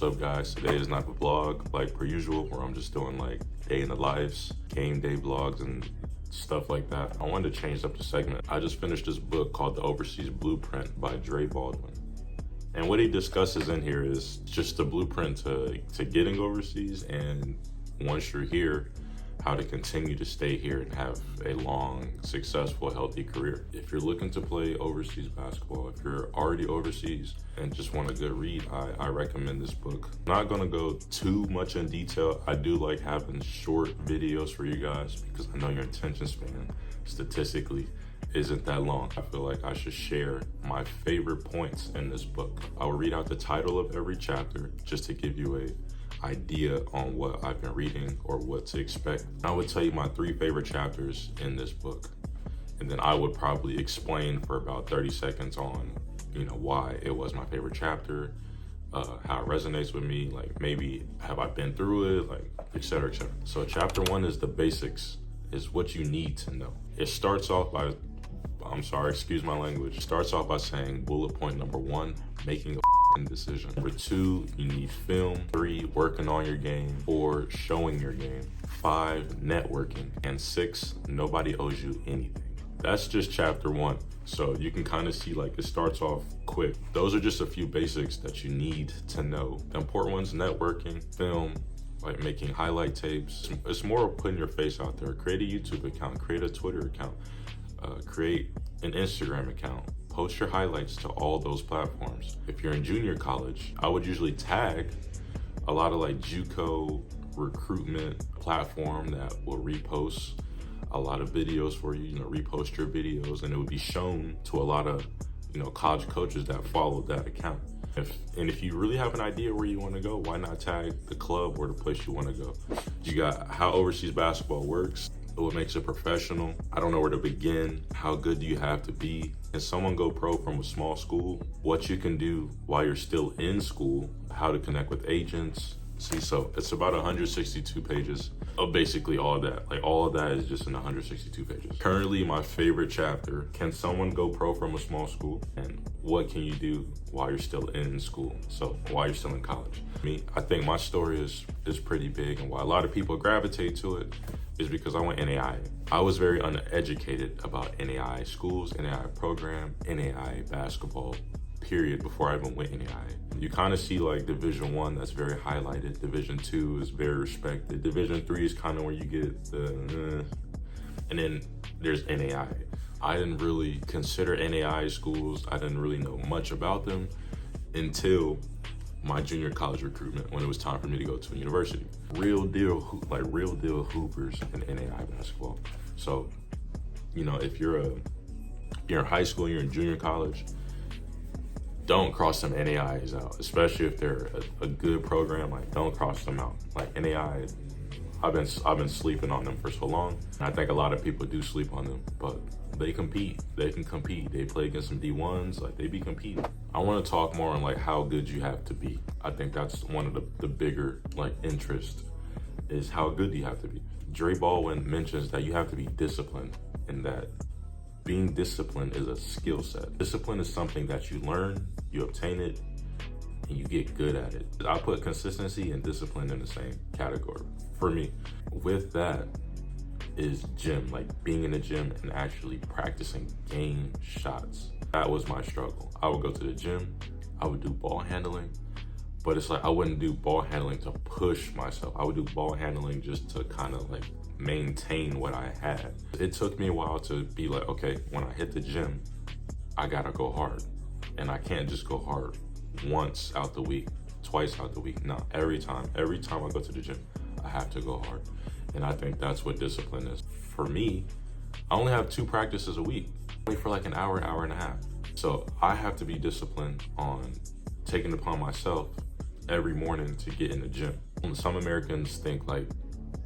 What's up guys, today is not a vlog like per usual where I'm just doing like day in the lives, game day vlogs and stuff like that. I wanted to change up the segment. I just finished this book called The Overseas Blueprint by Dre Baldwin. And what he discusses in here is just the blueprint to getting overseas, and once you're here, how to continue to stay here and have a long, successful, healthy career. If you're looking to play overseas basketball, if you're already overseas and just want a good read, I recommend this book. I'm not gonna go too much in detail. I do like having short videos for you guys because I know your attention span statistically isn't that long. I feel like I should share my favorite points in this book. I will read out the title of every chapter just to give you a idea on what I've been reading or what to expect. I would tell you my 3 favorite chapters in this book, and then I would probably explain for about 30 seconds on, why it was my favorite chapter, how it resonates with me, like maybe have I been through it, like et cetera, et cetera. So chapter 1 is the basics, is what you need to know. It starts off by, excuse my language, it starts off by saying bullet point number 1, making a decision. Number 2, you need film. 3, working on your game. 4, showing your game. 5, networking. And 6, nobody owes you anything. That's just chapter 1. So you can kind of see like it starts off quick. Those are just a few basics that you need to know. The important ones: networking, film, like making highlight tapes. It's more of putting your face out there. Create a YouTube account, create a Twitter account, create an Instagram account. Post your highlights to all those platforms. If you're in junior college, I would usually tag a lot of like JUCO recruitment platform that will repost a lot of videos for you, repost your videos, and it would be shown to a lot of, college coaches that followed that account. If you really have an idea where you want to go, why not tag the club or the place you want to go? You got how overseas basketball works, what makes it professional. I don't know where to begin. How good do you have to be? Can someone go pro from a small school? What you can do while you're still in school, how to connect with agents. So it's about 162 pages of basically all of that. Like all of that is just in 162 pages. Currently, my favorite chapter, can someone go pro from a small school? And what can you do while you're still in school? So while you're still in college. I think my story is pretty big, and why a lot of people gravitate to it is because I went NAI. I was very uneducated about NAI schools, NAI program, NAI basketball, period, before I even went NAI. You kind of see like Division 1, that's very highlighted. Division 2 is very respected. Division 3 is kind of where you get the, and then there's NAI. I didn't really consider NAI schools. I didn't really know much about them until my junior college recruitment, when it was time for me to go to a university. Real deal hoopers in NAI basketball. So, if you're in high school, you're in junior college, don't cross some NAIs out, especially if they're a good program. Like, don't cross them out. Like NAI, I've been sleeping on them for so long. And I think a lot of people do sleep on them, but they compete. They can compete. They play against some D1s, like they be competing. I want to talk more on like how good you have to be. I think that's one of the bigger like interest, is how good do you have to be. Dre Baldwin mentions that you have to be disciplined, and that being disciplined is a skill set. Discipline is something that you learn, you obtain it, and you get good at it. I put consistency and discipline in the same category for me. With that is gym, like being in the gym and actually practicing game shots. That was my struggle. I would go to the gym, I would do ball handling, but it's like I wouldn't do ball handling to push myself. I would do ball handling just to kind of like maintain what I had. It took me a while to be like, okay, when I hit the gym, I gotta go hard. And I can't just go hard once out the week, twice out the week. No, every time I go to the gym, I have to go hard. And I think that's what discipline is. For me, I only have 2 practices a week, only for like an hour and a half. So I have to be disciplined on taking it upon myself every morning to get in the gym. Some Americans think like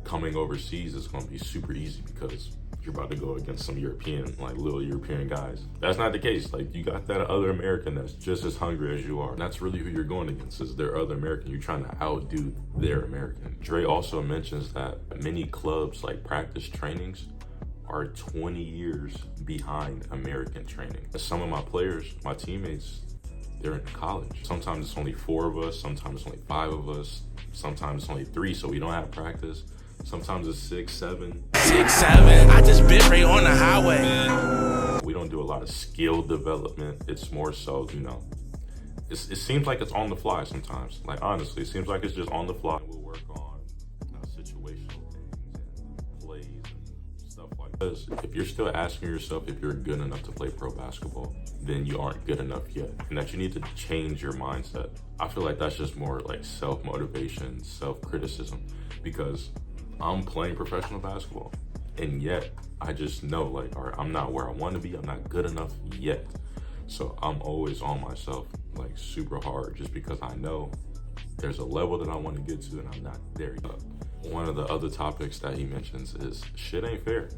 coming overseas is gonna be super easy because you're about to go against some European, like little European guys. That's not the case. Like, you got that other American that's just as hungry as you are. And that's really who you're going against, is their other American. You're trying to outdo their American. Dre also mentions that many clubs, like practice trainings, are 20 years behind American training. Some of my players, my teammates, they're in college. Sometimes it's only 4 of us, sometimes it's only 5 of us, sometimes it's only 3, so we don't have practice. Sometimes it's 6, 7. 6, 7. I just been right on the highway. We don't do a lot of skill development. It's more so, it seems like it's on the fly sometimes. Like, honestly, it seems like it's just on the fly. We'll work on situational things and plays and stuff like that. Because if you're still asking yourself if you're good enough to play pro basketball, then you aren't good enough yet. And that you need to change your mindset. I feel like that's just more like self-motivation, self-criticism. Because I'm playing professional basketball, and yet I just know, like, all right, I'm not where I want to be. I'm not good enough yet. So I'm always on myself, like, super hard, just because I know there's a level that I want to get to and I'm not there yet. One of the other topics that he mentions is shit ain't fair.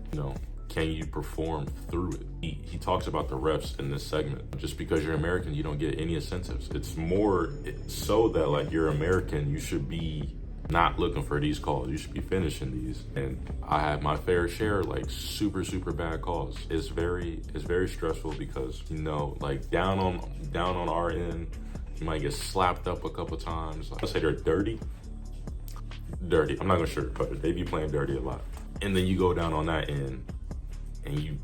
Can you perform through it? He talks about the refs in this segment. Just because you're American, you don't get any incentives. It's more so that, like, you're American, you should be not looking for these calls. You should be finishing these. And I have my fair share, like, super bad calls. It's very stressful because, like, down on our end, you might get slapped up a couple times. I'll say they're dirty. I'm not gonna sugarcoat it. They be playing dirty a lot. And then you go down on that end and you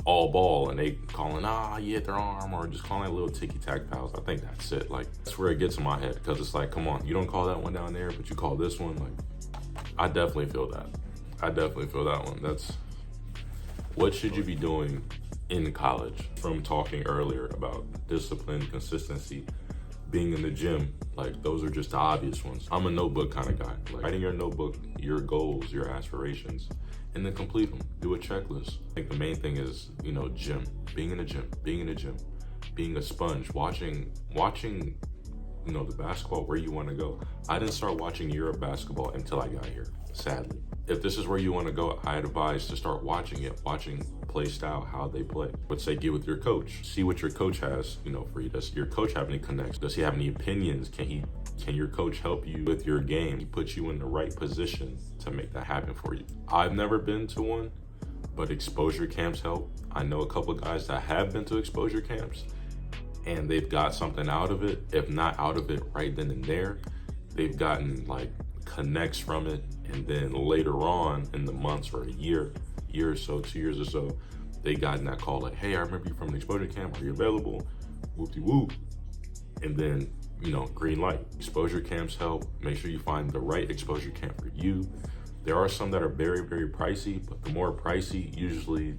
all ball and they calling, you hit their arm, or just calling little ticky-tack fouls. I think that's it. Like, that's where it gets in my head, because it's like, come on, you don't call that one down there, but you call this one. Like, I definitely feel that. One. That's what should you be doing in college? From talking earlier about discipline, consistency, being in the gym, like, those are just the obvious ones. I'm a notebook kind of guy. Like, writing your notebook, your goals, your aspirations, and then complete them. Do a checklist. I think the main thing is, gym. Being in a gym. Being a sponge. Watching, the basketball where you want to go. I didn't start watching Europe basketball until I got here, sadly. If this is where you want to go, I advise to start watching it, watching play style, how they play. But say, get with your coach. See what your coach has, for you. Does your coach have any connections? Does he have any opinions? Can your coach help you with your game? He puts you in the right position to make that happen for you. I've never been to one, but exposure camps help. I know a couple of guys that have been to exposure camps, and they've got something out of it. If not out of it right then and there, they've gotten, like, connects from it. And then later on in the months or a year or so, 2 years or so, they gotten that call like, hey, I remember you from the exposure camp. Are you available? Whoop-de-whoop. And then, green light. Exposure camps help. Make sure you find the right exposure camp for you. There are some that are very pricey, but the more pricey, usually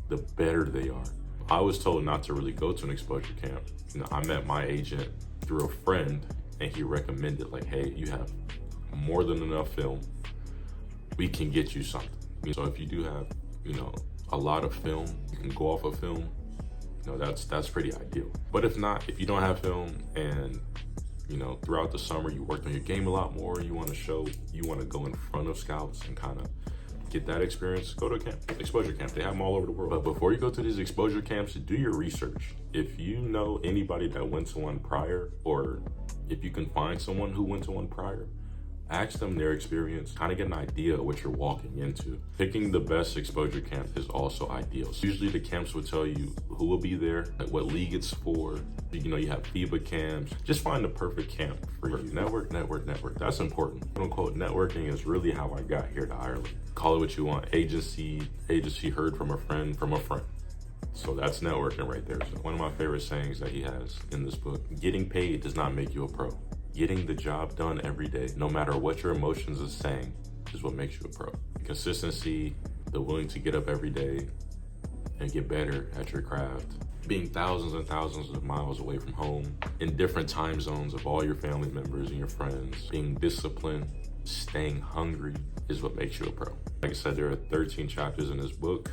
the better they are. I was told not to really go to an exposure camp. I met my agent through a friend, and he recommended, like, hey, you have more than enough film. We can get you something. So if you do have, a lot of film, you can go off of film. That's pretty ideal. But if not, if you don't have film and, throughout the summer you worked on your game a lot more, you want to go in front of scouts and kind of get that experience, go to a camp, exposure camp. They have them all over the world. But before you go to these exposure camps, do your research. If you know anybody that went to one prior, or if you can find someone who went to one prior, ask them their experience, kind of get an idea of what you're walking into. Picking the best exposure camp is also ideal. So usually the camps will tell you who will be there, like what league it's for. You have FIBA camps. Just find the perfect camp for you. Network. That's important. Quote unquote, networking is really how I got here to Ireland. Call it what you want. Agency heard from a friend. So that's networking right there. So one of my favorite sayings that he has in this book: getting paid does not make you a pro. Getting the job done every day, no matter what your emotions are saying, is what makes you a pro. Consistency, the willing to get up every day and get better at your craft. Being thousands and thousands of miles away from home, in different time zones of all your family members and your friends. Being disciplined, staying hungry is what makes you a pro. Like I said, there are 13 chapters in this book,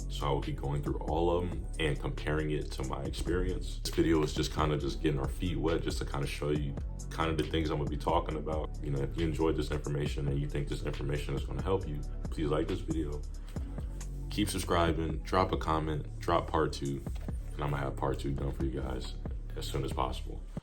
so I will be going through all of them and comparing it to my experience. This video is just kind of getting our feet wet, just to kind of show you kind of the things I'm gonna be talking about. If you enjoyed this information and you think this information is gonna help you, please like this video, keep subscribing, drop a comment, drop part 2, and I'm gonna have part 2 done for you guys as soon as possible.